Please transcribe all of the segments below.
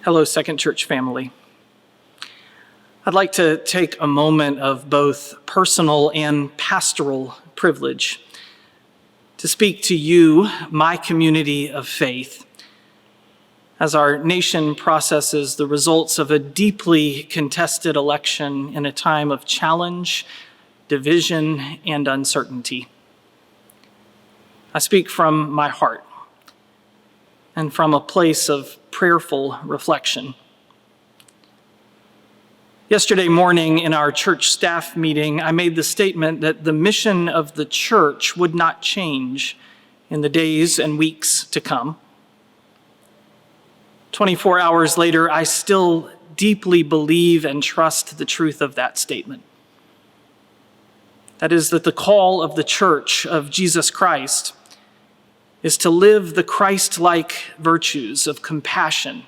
Hello, Second Church family. I'd like to take a moment of both personal and pastoral privilege to speak to you, my community of faith, as our nation processes the results of a deeply contested election in a time of challenge, division, and uncertainty. I speak from my heart and from a place of prayerful reflection. Yesterday morning in our church staff meeting, I made the statement that the mission of the church would not change in the days and weeks to come. 24 hours later, I still deeply believe and trust the truth of that statement. That is that the call of the church of Jesus Christ is to live the Christ-like virtues of compassion,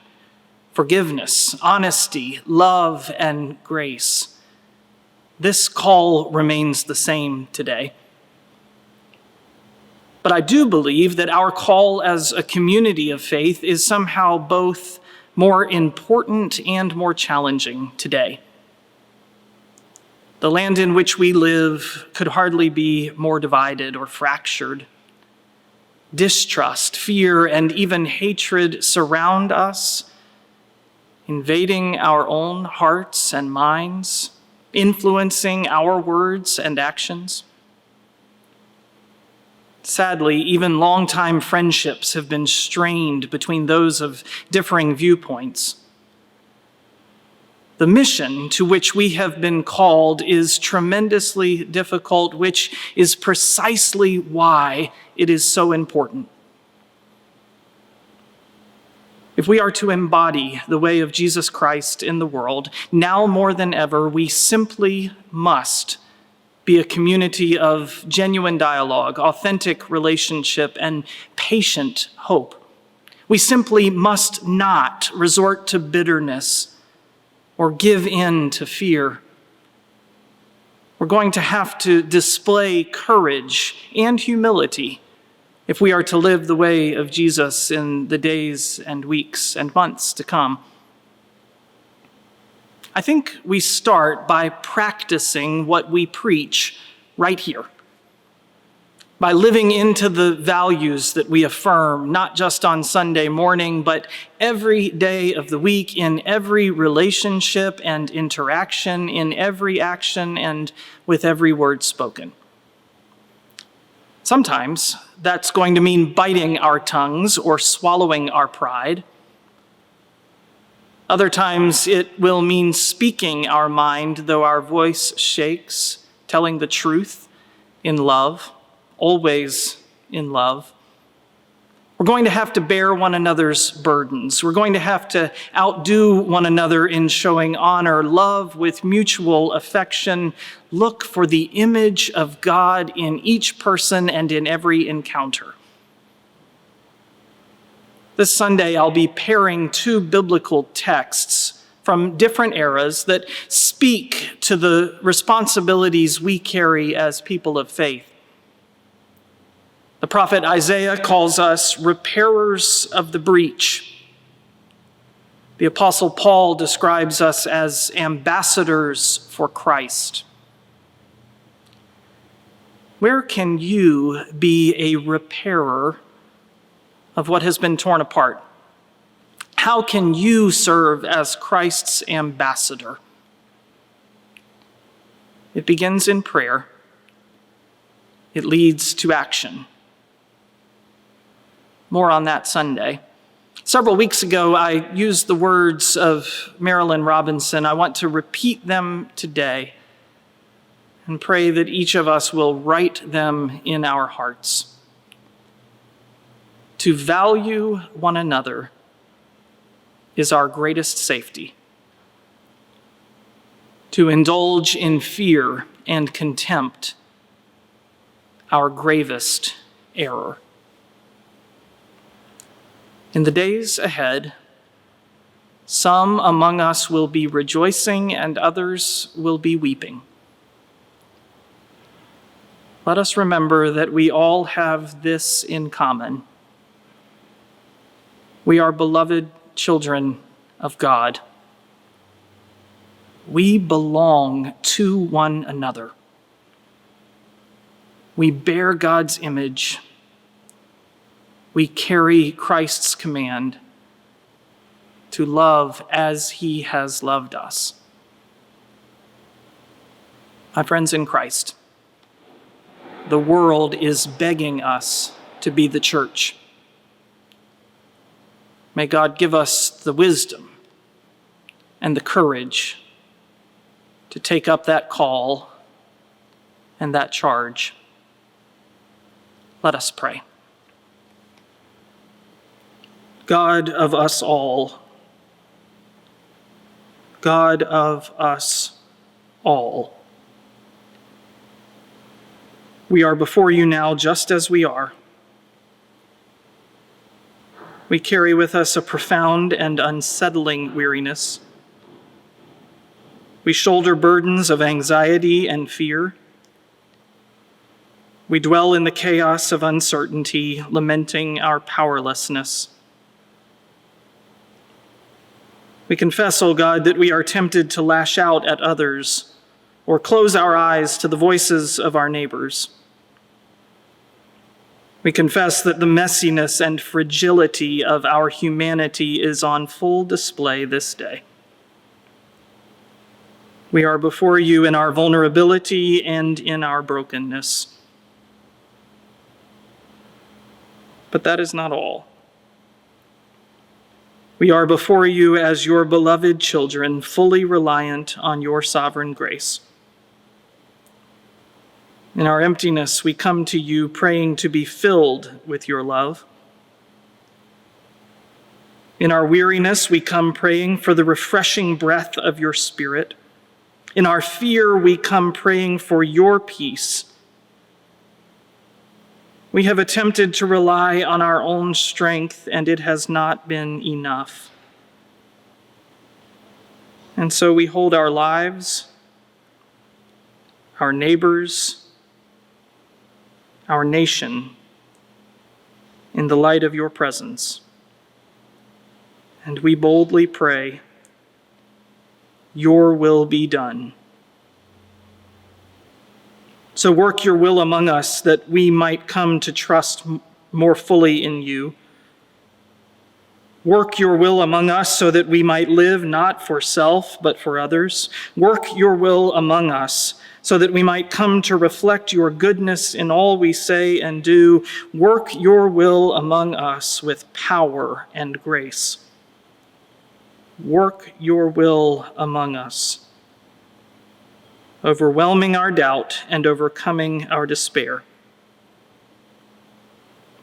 forgiveness, honesty, love, and grace. This call remains the same today. But I do believe that our call as a community of faith is somehow both more important and more challenging today. The land in which we live could hardly be more divided or fractured. Distrust, fear, and even hatred surround us, invading our own hearts and minds, influencing our words and actions. Sadly, even longtime friendships have been strained between those of differing viewpoints. The mission to which we have been called is tremendously difficult, which is precisely why it is so important. If we are to embody the way of Jesus Christ in the world, now more than ever, we simply must be a community of genuine dialogue, authentic relationship, and patient hope. We simply must not resort to bitterness or give in to fear. We're going to have to display courage and humility if we are to live the way of Jesus in the days and weeks and months to come. I think we start by practicing what we preach right here, by living into the values that we affirm, not just on Sunday morning, but every day of the week, in every relationship and interaction, in every action, and with every word spoken. Sometimes that's going to mean biting our tongues or swallowing our pride. Other times it will mean speaking our mind, though our voice shakes, telling the truth in love, always in love. We're going to have to bear one another's burdens. We're going to have to outdo one another in showing honor, love with mutual affection, look for the image of God in each person and in every encounter. This Sunday, I'll be pairing two biblical texts from different eras that speak to the responsibilities we carry as people of faith. The prophet Isaiah calls us repairers of the breach. The apostle Paul describes us as ambassadors for Christ. Where can you be a repairer of what has been torn apart? How can you serve as Christ's ambassador? It begins in prayer. It leads to action. More on that Sunday. Several weeks ago, I used the words of Marilyn Robinson. I want to repeat them today and pray that each of us will write them in our hearts. To value one another is our greatest safety. To indulge in fear and contempt, our gravest error. In the days ahead, some among us will be rejoicing and others will be weeping. Let us remember that we all have this in common. We are beloved children of God. We belong to one another. We bear God's image. We carry Christ's command to love as he has loved us. My friends in Christ, the world is begging us to be the church. May God give us the wisdom and the courage to take up that call and that charge. Let us pray. God of us all, God of us all, we are before you now just as we are. We carry with us a profound and unsettling weariness. We shoulder burdens of anxiety and fear. We dwell in the chaos of uncertainty, lamenting our powerlessness. We confess, O God, that we are tempted to lash out at others or close our eyes to the voices of our neighbors. We confess that the messiness and fragility of our humanity is on full display this day. We are before you in our vulnerability and in our brokenness. But that is not all. We are before you as your beloved children, fully reliant on your sovereign grace. In our emptiness, we come to you praying to be filled with your love. In our weariness, we come praying for the refreshing breath of your Spirit. In our fear, we come praying for your peace. We have attempted to rely on our own strength, and it has not been enough. And so we hold our lives, our neighbors, our nation in the light of your presence. And we boldly pray, your will be done. So work your will among us that we might come to trust more fully in you. Work your will among us so that we might live not for self, but for others. Work your will among us so that we might come to reflect your goodness in all we say and do. Work your will among us with power and grace. Work your will among us, overwhelming our doubt and overcoming our despair.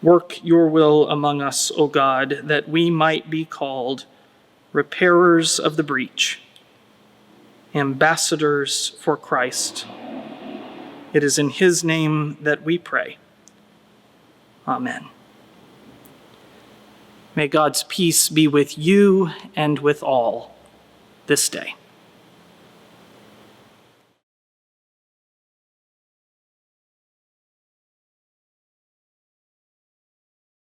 Work your will among us, O God, that we might be called repairers of the breach, ambassadors for Christ. It is in his name that we pray. Amen. May God's peace be with you and with all this day.